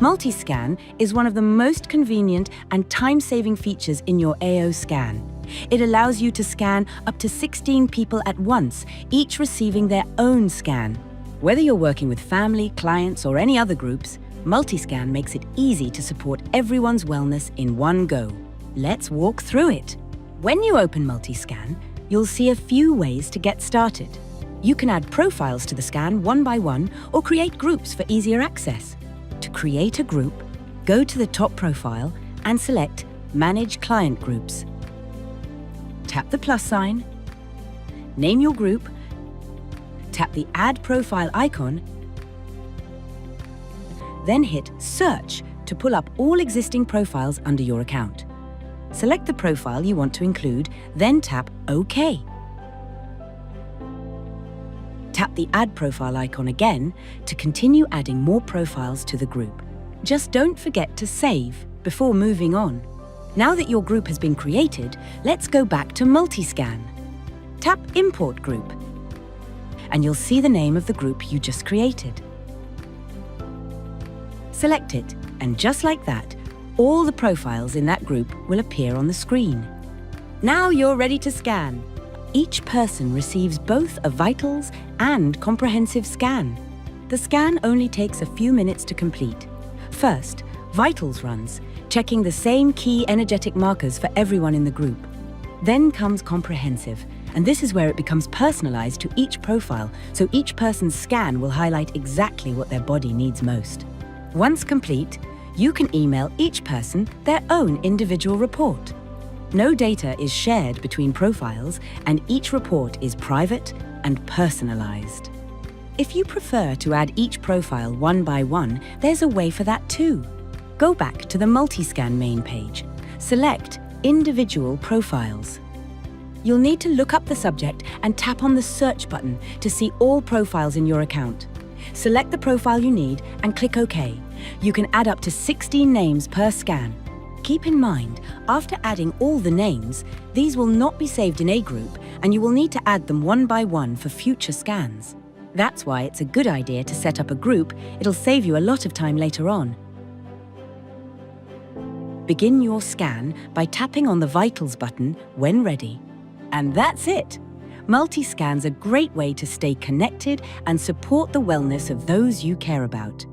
Multi-scan is one of the most convenient and time-saving features in your AO scan. It allows you to scan up to 16 people at once, each receiving their own scan. Whether you're working with family, clients, or any other groups, multi-scan makes it easy to support everyone's wellness in one go. Let's walk through it. When you open multi-scan, you'll see a few ways to get started. You can add profiles to the scan one by one or create groups for easier access. To create a group, go to the top profile and select Manage Client Groups. Tap the plus sign, name your group, tap the Add Profile icon, then hit Search to pull up all existing profiles under your account. Select the profile you want to include, then tap OK. Tap the Add Profile icon again to continue adding more profiles to the group. Just don't forget to save before moving on. Now that your group has been created, let's go back to Multi-scan. Tap Import Group, and you'll see the name of the group you just created. Select it, and just like that, all the profiles in that group will appear on the screen. Now you're ready to scan. Each person receives both a vitals and comprehensive scan. The scan only takes a few minutes to complete. First, vitals runs, checking the same key energetic markers for everyone in the group. Then comes comprehensive, and this is where it becomes personalized to each profile, so each person's scan will highlight exactly what their body needs most. Once complete, you can email each person their own individual report. No data is shared between profiles, and each report is private and personalized. If you prefer to add each profile one by one, there's a way for that too. Go back to the Multi-scan main page. Select Individual Profiles. You'll need to look up the subject and tap on the Search button to see all profiles in your account. Select the profile you need and click OK. You can add up to 16 names per scan. Keep in mind, after adding all the names, these will not be saved in a group, and you will need to add them one by one for future scans. That's why it's a good idea to set up a group. It'll save you a lot of time later on. Begin your scan by tapping on the Vitals button when ready. And that's it! Multi-scan's a great way to stay connected and support the wellness of those you care about.